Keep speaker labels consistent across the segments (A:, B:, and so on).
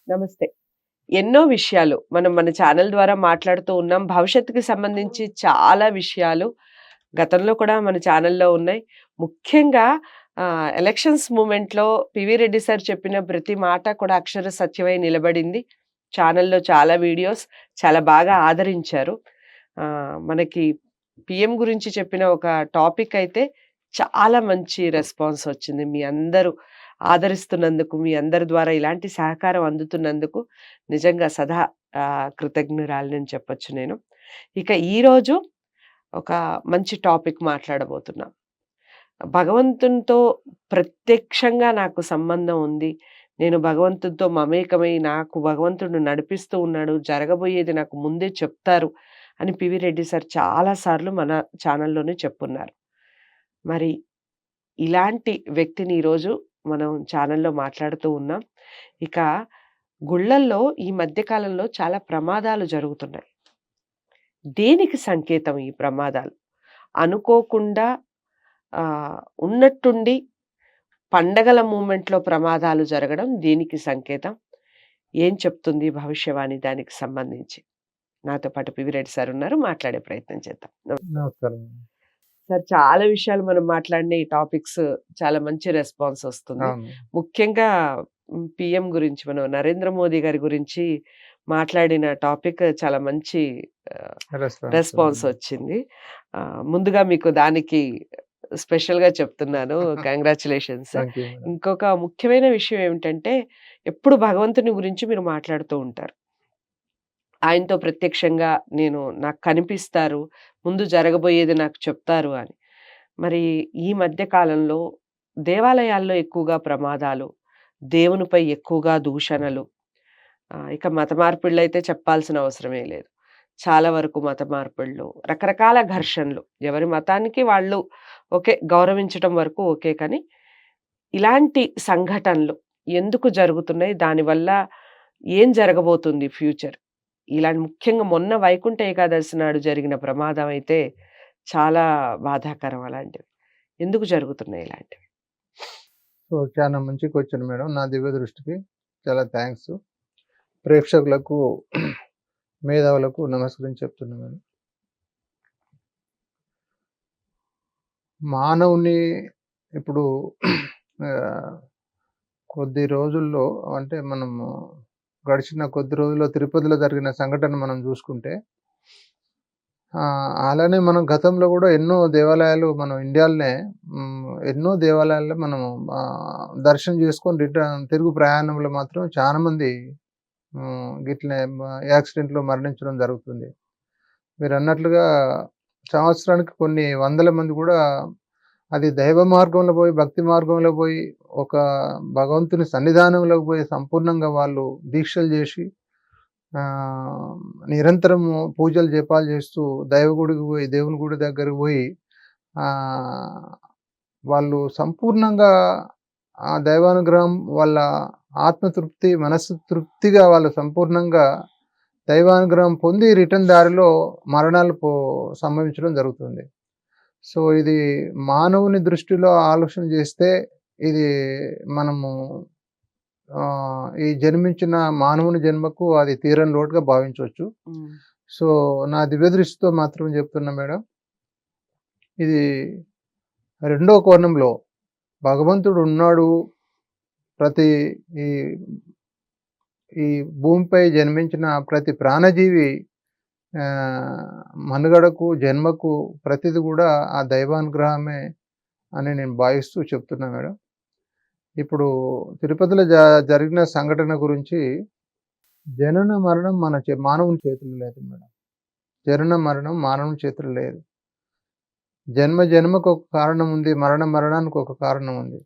A: నమస్తే. ఎన్నో విషయాలు మనం మన ఛానల్ ద్వారా మాట్లాడుతూ ఉన్నాం. భవిష్యత్తుకి సంబంధించి చాలా విషయాలు గతంలో కూడా మన ఛానల్‌లో ఉన్నాయి. ముఖ్యంగా ఎలక్షన్స్ మూమెంట్‌లో పివి రెడ్డి సార్ చెప్పిన ప్రతి మాట కూడా అక్షర సత్యమై నిలబడింది. ఛానల్‌లో చాలా వీడియోస్ చాలా బాగా ఆదరించారు. మనకి పీఎం గురించి చెప్పిన ఒక టాపిక్ అయితే చాలా మంచి రెస్పాన్స్ వచ్చింది. మీ అందరూ ఆదరిస్తున్నందుకు, మీ అందరి ద్వారా ఇలాంటి సహకారం అందుతున్నందుకు నిజంగా కృతజ్ఞురాలినని చెప్పొచ్చు నేను. ఇక ఈరోజు ఒక మంచి టాపిక్ మాట్లాడబోతున్నాం. భగవంతునితో ప్రత్యక్షంగా నాకు సంబంధం ఉంది. నేను భగవంతునితో మమేకమై నాకు భగవంతుడు నడిపిస్తూ ఉన్నాడు. జరగబోయేది నాకు ముందే చెప్తారు అని పివి రెడ్డి సార్ చాలా సార్లు మన ఛానల్‌లోనే చెప్పున్నారు. మరి ఇలాంటి వ్యక్తిని ఈరోజు మనం ఛానల్‌లో మాట్లాడుతూ ఉన్నాం. ఇక గుళ్ళల్లో ఈ మధ్య కాలంలో చాలా ప్రమాదాలు జరుగుతున్నాయి. దేనికి సంకేతం ఈ ప్రమాదాలు? అనుకోకుండా ఉన్నట్టుండి పండగల మూమెంట్‌లో ప్రమాదాలు జరగడం దేనికి సంకేతం? ఏం చెప్తుంది భవిష్యవాణి దానికి సంబంధించి? నాతో పాటు పివి రెడ్డి సార్ ఉన్నారు. మాట్లాడే ప్రయత్నం చేద్దాం.
B: నమస్కారం.
A: సార్ చాలా విషయాలు మనం మాట్లాడిన ఈ టాపిక్స్ చాలా మంచి రెస్పాన్స్ వస్తుంది.
B: అవును.
A: ముఖ్యంగా పీఎం గురించి మనం నరేంద్ర మోదీ గారి గురించి మాట్లాడిన టాపిక్ చాలా మంచి రెస్పాన్స్ వచ్చింది. ముందుగా మీకు దానికి స్పెషల్‌గా చెప్తున్నాను. కంగ్రాచ్యులేషన్స్.
B: Thank you madam.
A: ఇంకొక ముఖ్యమైన విషయం ఏమిటంటే ఎప్పుడు భగవంతుని గురించి మీరు మాట్లాడుతూ ఉంటారు. ఆయనతో ప్రత్యక్షంగా నాకు కనిపిస్తారు. ముందు జరగబోయేది నాకు చెప్తారు అని. మరి ఈ మధ్య కాలంలో దేవాలయాల్లో ఎక్కువగా ప్రమాదాలు, దేవునిపై ఎక్కువగా దూషణలు, ఇక మత మార్పిడులైతే చెప్పాల్సిన అవసరమే లేదు. చాలా వరకు మత మార్పిడులు, రకరకాల ఘర్షణలు. ఎవరి మతానికి వాళ్ళు ఓకే. గౌరవించటం వరకు ఓకే. కానీ ఇలాంటి సంఘటనలు ఎందుకు జరుగుతున్నాయి? దానివల్ల ఏం జరగబోతుంది ఫ్యూచర్? ఇలాంటి ముఖ్యంగా మొన్న వైకుంఠ ఏకాదశి నాడు జరిగిన ప్రమాదం అయితే చాలా బాధాకరం అలాంటివి. ఎందుకు జరుగుతున్నాయి ఇలాంటివి?
B: సో, చాలా మంచి క్వెషన్ మేడం. నా దివ్య దృష్టికి చాలా థాంక్స్. ప్రేక్షకులకు, మేధావులకు నమస్కరించి చెప్తున్నా మేడం. మానవుని ఇప్పుడు కొద్ది రోజుల్లో అంటే మనము గడిచిన కొద్ది రోజుల్లో తిరుపతిలో జరిగిన సంఘటన మనం చూసుకుంటే అలానే మనం గతంలో గూడా ఎన్నో దేవాలయాలు మనం ఇండియాలోనే ఎన్నో దేవాలయాల్లో మనము దర్శనం చేసుకొని తిరుగు ప్రయాణంలో మాత్రం చాలామంది గిట్లనే యాక్సిడెంట్‌లో మరణించడం జరుగుతుంది. మీరన్నట్లుగా సంవత్సరానికి కొన్ని వందల మంది గూడా అది దైవ మార్గంలో పోయి, భక్తి మార్గంలో పోయి, ఒక భగవంతుని సన్నిధానంలోకి పోయి సంపూర్ణంగా వాళ్ళు దీక్షలు జేసి నిరంతరము పూజలు, జపాలు చేస్తూ దైవ గుడికి పోయి, దేవుని గుడి దగ్గరికి పోయి వాళ్ళు సంపూర్ణంగా ఆ దైవానుగ్రహం వాళ్ళ ఆత్మతృప్తి, మనస్సు తృప్తిగా వాళ్ళు సంపూర్ణంగా దైవానుగ్రహం పొంది రిటర్న్ దారిలో మరణాలు సంభవించడం జరుగుతుంది. సో, ఇది మానవుని దృష్టిలో ఆలోచన చేస్తే ఇది మనము ఈ జన్మించిన మానవుని జన్మకు అది తీరని లోటుగా భావించవచ్చు. సో, నా దివ్య దృష్టితో మాత్రం చెప్తున్నా మేడం. ఇది రెండో కోణంలో భగవంతుడు ఉన్నాడు. ప్రతి ఈ ఈ భూమిపై జన్మించిన ప్రతి ప్రాణజీవి మనుగడకు, జన్మకు ప్రతిది కూడా ఆ దైవానుగ్రహమే అని నేను భావిస్తూ చెప్తున్నా మేడం. ఇప్పుడు తిరుపతిలో జరిగిన సంఘటన గురించి జనన మరణం మానవుని చేతుల్లో లేదు మేడం. జనన మరణం మానవుని చేతుల్లో లేదు. జన్మ జన్మకు ఒక కారణం ఉంది. మరణానికి ఒక కారణం ఉంది.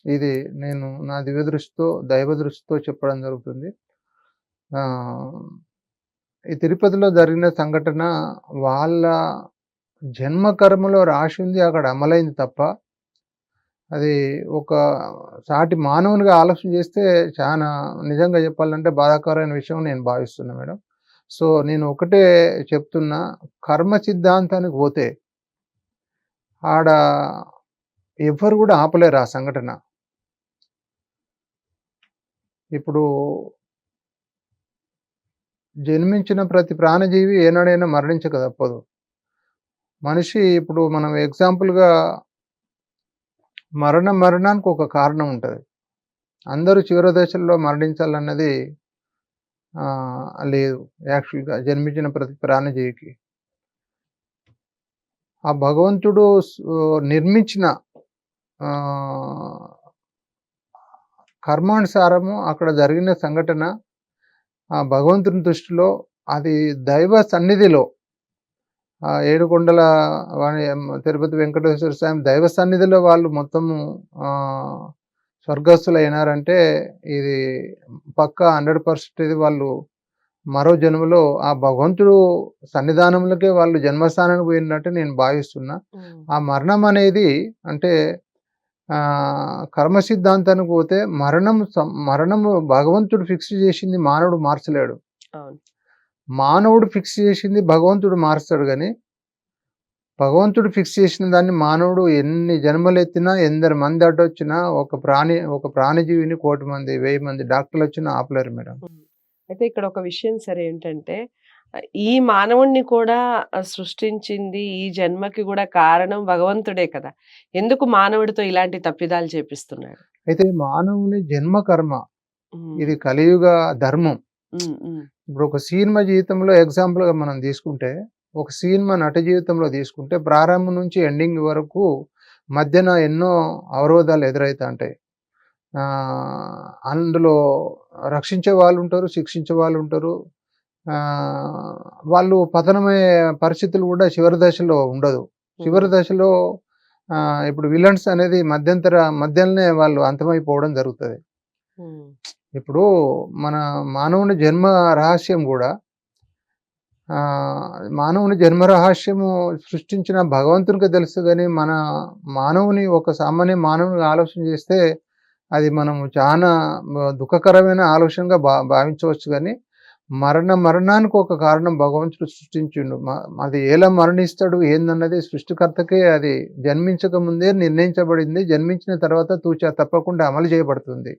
B: ఇది నేను నా దివ్య దృష్టితో, దైవ దృష్టితో చెప్పడం జరుగుతుంది. ఈ తిరుపతిలో జరిగిన సంఘటన వాళ్ళ జన్మ కర్మలో రాసి ఉంది, అక్కడ అమలైంది తప్ప అది ఒక సాటి మానవునిగా ఆలోచన చేస్తే చాలా నిజంగా చెప్పాలంటే బాధాకరమైన విషయం నేను భావిస్తున్నా మేడం. సో, నేను ఒకటే చెప్తున్నా, కర్మ సిద్ధాంతానికి పోతే ఆడ ఎవ్వరు కూడా ఆపలేరు ఆ సంఘటన. ఇప్పుడు జన్మించిన ప్రతి ప్రాణజీవి ఏనాడైనా మరణించక తప్పదు. మనిషి ఇప్పుడు మనం ఎగ్జాంపుల్‌గా మరణానికి ఒక కారణం ఉంటది. అందరూ చివరి దశల్లో మరణించాలన్నది లేదు యాక్చువల్‌గా జన్మించిన ప్రతి ప్రాణజీవికి. ఆ భగవంతుడు నిర్మించిన ఆహ్, కర్మానుసారము అక్కడ జరిగిన సంఘటన ఆ భగవంతుని దృష్టిలో అది దైవ సన్నిధిలో ఏడుకొండల తిరుపతి వెంకటేశ్వర స్వామి దైవ సన్నిధిలో వాళ్ళు మొత్తము స్వర్గస్థులైనారంటే ఇది పక్కా 100% ఇది వాళ్ళు మరో జన్మలో ఆ భగవంతుడు సన్నిధానంలోకే వాళ్ళు జన్మస్థానానికి పోయినట్టు నేను భావిస్తున్నా. ఆ మరణం అనేది అంటే కర్మ సిద్ధాంతానికి పోతే మరణము భగవంతుడు ఫిక్స్ చేసింది మానవుడు మార్చలేడు. మానవుడు ఫిక్స్ చేసింది భగవంతుడు మారుస్తాడు కానీ భగవంతుడు ఫిక్స్ చేసిన దాన్ని మానవుడు ఎన్ని జన్మలు ఎత్తినా ఎందరు మంది అడ్డొచ్చినా ఒక ప్రాణిజీవిని 1,000,000 మంది 1,000 మంది డాక్టర్లు వచ్చినా ఆపలేరు మేడం.
A: అయితే ఇక్కడ ఒక విషయం సరే ఏంటంటే ఈ మానవుణ్ణి కూడా సృష్టించింది ఈ జన్మకి కూడా కారణం భగవంతుడే కదా. ఎందుకు మానవుడితో ఇలాంటి తప్పిదాలు చేపిస్తున్నాడు?
B: అయితే మానవుని జన్మ కర్మ ఇది కలియుగ ధర్మం. ఇప్పుడు ఒక సినిమా జీవితంలో ఎగ్జాంపుల్గా మనం తీసుకుంటే ఒక సినిమా నట జీవితంలో తీసుకుంటే ప్రారంభం నుంచి ఎండింగ్ వరకు మధ్యన ఎన్నో అవరోధాలు ఎదురైతా ఉంటాయి. అందులో రక్షించే వాళ్ళు ఉంటారు, శిక్షించే వాళ్ళు ఉంటారు. వాళ్ళు పతనమయ్యే పరిస్థితులు కూడా చివరి దశలో ఉండదు. చివరి దశలో ఇప్పుడు విలన్స్ అనేది మధ్యలోనే వాళ్ళు అంతమైపోవడం జరుగుతుంది. ఇప్పుడు మన మానవుని జన్మ రహస్యం కూడా మానవుని జన్మ రహస్యము సృష్టించిన భగవంతునికి తెలుసు కానీ మన మానవుని ఒక సామాన్య మానవుని ఆలోచన చేస్తే అది మనము చాలా దుఃఖకరమైన ఆలోచనగా భావించవచ్చు. కానీ మరణానికి ఒక కారణం భగవంతుడు సృష్టించిండు. అది ఎలా మరణిస్తాడు ఏందన్నది సృష్టికర్తకే అది జన్మించక ముందే నిర్ణయించబడింది. జన్మించిన తర్వాత తూచా తప్పకుండా అమలు చేయబడుతుంది.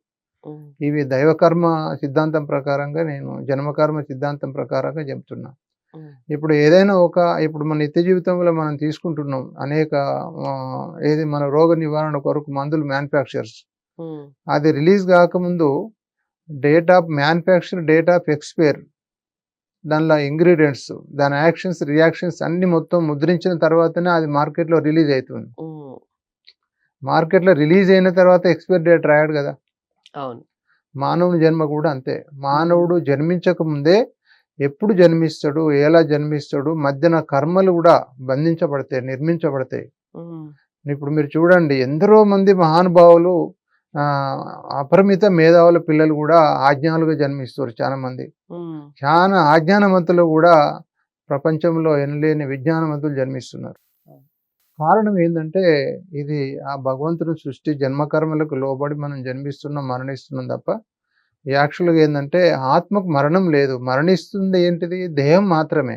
B: ఇవి దైవకర్మ సిద్ధాంతం ప్రకారంగా నేను జన్మకర్మ సిద్ధాంతం ప్రకారంగా చెప్తున్నా. ఇప్పుడు ఏదైనా ఇప్పుడు మన నిత్య జీవితంలో మనం తీసుకుంటున్నాం అనేక ఏది మన రోగ నివారణ కొరకు మందులు మ్యానుఫ్యాక్చర్స్ అది రిలీజ్ కాకముందు date of manufacture date of expire దానిలో ఇంగ్రీడియంట్స్ దాని యాక్షన్స్ రియాక్షన్స్ అన్ని మొత్తం ముద్రించిన తర్వాతనే అది మార్కెట్లో రిలీజ్ అవుతుంది. మార్కెట్లో రిలీజ్ అయిన తర్వాత ఎక్స్పైర్ డేట్ రాయడు కదా. మానవుని జన్మ కూడా అంతే. మానవుడు జన్మించక ముందే ఎప్పుడు జన్మిస్తాడు, ఎలా జన్మిస్తాడు, మధ్యన కర్మలు కూడా బంధించబడతాయి, నిర్మించబడతాయి. ఇప్పుడు మీరు చూడండి ఎందరో మంది మహానుభావులు అపరిమిత మేధావుల పిల్లలు కూడా ఆజ్ఞాలుగా జన్మిస్తారు. చాలా మంది చాలా ఆజ్ఞానవంతులు కూడా ప్రపంచంలో ఎనలేని విజ్ఞానవంతులు జన్మిస్తున్నారు. కారణం ఏంటంటే ఇది ఆ భగవంతుని సృష్టి జన్మకర్మలకు లోబడి మనం జన్మిస్తున్నాం, మరణిస్తున్నాం తప్ప యాక్చువల్గా ఏంటంటే ఆత్మకు మరణం లేదు. మరణిస్తుంది ఏంటిది దేహం మాత్రమే.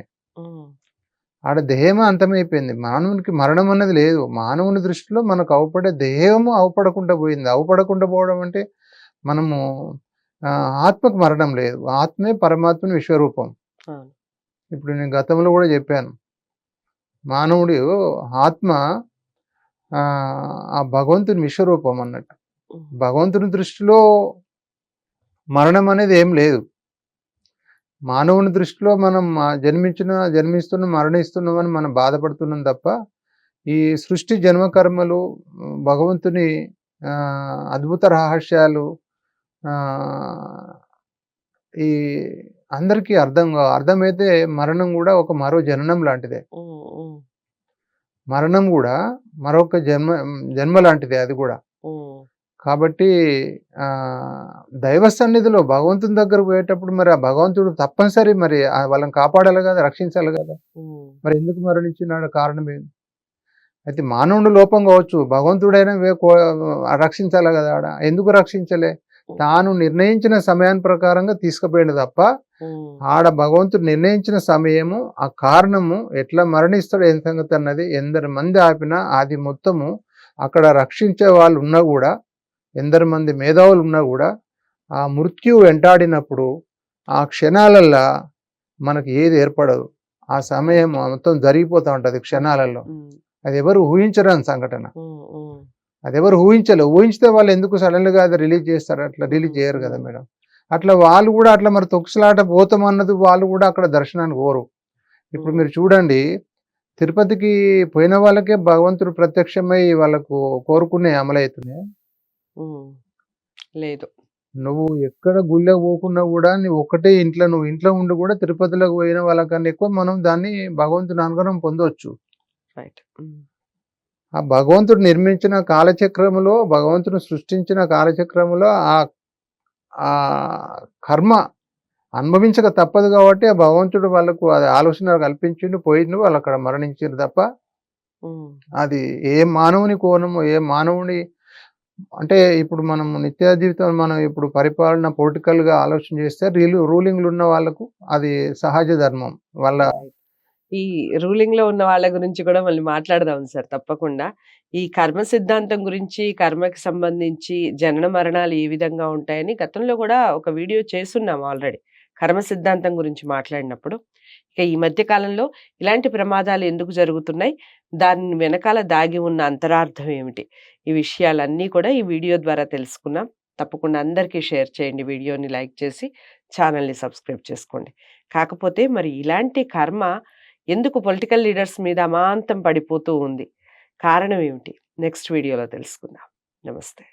B: ఆడ దేహమే అంతమైపోయింది. మానవునికి మరణం అన్నది లేదు. మానవుని దృష్టిలో మనకు అవపడే దేహము అవపడకుండా పోయింది. అవపడకుండా పోవడం అంటే మనము ఆత్మకు మరణం లేదు. ఆత్మే పరమాత్మని విశ్వరూపం. ఇప్పుడు నేను గతంలో కూడా చెప్పాను, మానవుడు ఆత్మ ఆ భగవంతుని విశ్వరూపం అన్నట్టు. భగవంతుని దృష్టిలో మరణం అనేది ఏం లేదు. మానవుని దృష్టిలో మనం జన్మిస్తున్నాం, మరణిస్తున్నామని మనం బాధపడుతున్నాం తప్ప ఈ సృష్టి జన్మకర్మలు భగవంతుని అద్భుత రహస్యాలు ఈ అందరికీ అర్థమైతే మరణం కూడా ఒక మరో జననం లాంటిదే. మరణం కూడా మరొక జన్మ లాంటిదే అది కూడా. కాబట్టి దైవ సన్నిధిలో భగవంతుని దగ్గర పోయేటప్పుడు మరి ఆ భగవంతుడు తప్పనిసరి మరి వాళ్ళని కాపాడాలి కదా, రక్షించాలి కదా. మరి ఎందుకు మరణించినాడు, కారణం ఏంటి? అయితే మానవుడు లోపం కావచ్చు, భగవంతుడైనా రక్షించాలి కదా. ఆడ ఎందుకు రక్షించలే? తాను నిర్ణయించిన సమయాన్ని ప్రకారంగా తీసుకుపోయింది తప్ప ఆడ భగవంతుడు నిర్ణయించిన సమయము ఆ కారణము ఎట్లా మరణిస్తాడు ఏం సంగతి అన్నది ఎందరు మంది ఆపినా అది మొత్తము అక్కడ రక్షించే వాళ్ళు ఉన్నా కూడా, ఎందరు మంది మేధావులు ఉన్నా కూడా ఆ మృత్యు వెంటాడినప్పుడు ఆ క్షణాలల్లా మనకి ఏది ఏర్పడదు. ఆ సమయం మొత్తం జరిగిపోతా ఉంటది క్షణాలలో.
A: ఉమ్,
B: అది ఎవరు ఊహించరాని సంఘటన.
A: ఉమ్, ఉమ్,
B: అది ఎవరు ఊహించలే. ఊహించితే వాళ్ళు ఎందుకు సడన్‌గా అది రిలీజ్ చేస్తారు? అట్లా రిలీజ్
A: ఉమ్,
B: చేయరు కదా
A: ఉమ్,
B: మేడం. అట్లా వాళ్ళు గూడా అట్లా మరి తొక్కిసలాట పోతామన్నది వాళ్ళు గూడా అక్కడ దర్శనానికి పోరు. ఇప్పుడు
A: ఉమ్,
B: మీరు చూడండి, తిరుపతికి పోయిన వాళ్ళకే భగవంతుడు ప్రత్యక్షమై వాళ్ళకు కోరుకున్నయి అమలయితున్నాయా?
A: ఉమ్. లేదు.
B: నువ్వు ఎక్కడ గుళ్ళకి పోకున్నా గూడా నువ్వు ఇంట్లో ఉండి గూడా తిరుపతిలోకి పోయిన వాళ్ళకన్నా ఎక్కువ మనం దాన్ని భగవంతుని అనుగ్రహం పొందొచ్చు.
A: రైట్.
B: ఆ భగవంతుడు నిర్మించిన కాలచక్రములో, భగవంతుడు సృష్టించిన కాలచక్రములో ఆ కర్మ అనుభవించక తప్పదు గాబట్టి, ఆ భగవంతుడు వాళ్ళకు అది ఆలోచన కల్పించిండు. పోయిండు. వాళ్ళక్కడ మరణించిర్రు తప్ప, అది ఏ మానవుని కోణము, ఏ మానవుని అంటే ఇప్పుడు మనం నిత్య జీవితం మనం ఇప్పుడు పరిపాలన పొలిటికల్‌గా ఆలోచన చేస్తే రూలింగ్‌లో ఉన్న వాళ్ళకు అది సహజ ధర్మం. వాళ్ళ
A: ఈ రూలింగ్ లో ఉన్న వాళ్ళ గురించి కూడా మళ్ళీ మాట్లాడదాం సార్ తప్పకుండా. ఈ కర్మ సిద్ధాంతం గురించి, కర్మకి సంబంధించి జనన మరణాలు ఏ విధంగా ఉంటాయని గతంలో కూడా ఒక వీడియో చేసున్నాం ఆల్రెడీ. కర్మ సిద్ధాంతం గురించి మాట్లాడినప్పుడు. ఇక ఈ మధ్య కాలంలో ఇలాంటి ప్రమాదాలు ఎందుకు జరుగుతున్నాయి? దాని వెనకాల దాగి ఉన్న అంతరార్థం ఏమిటి? ఈ విషయాలన్నీ కూడా ఈ వీడియో ద్వారా తెలుసుకున్నాం. తప్పకుండా అందరికీ షేర్ చేయండి. వీడియోని లైక్ చేసి ఛానల్‌ని సబ్స్క్రైబ్ చేసుకోండి. కాకపోతే మరి ఇలాంటి కర్మ ఎందుకు పొలిటికల్ లీడర్స్ మీద అమాంతం పడిపోతూ ఉంది? కారణం ఏమిటి? నెక్స్ట్ వీడియోలో తెలుసుకుందాం. నమస్తే.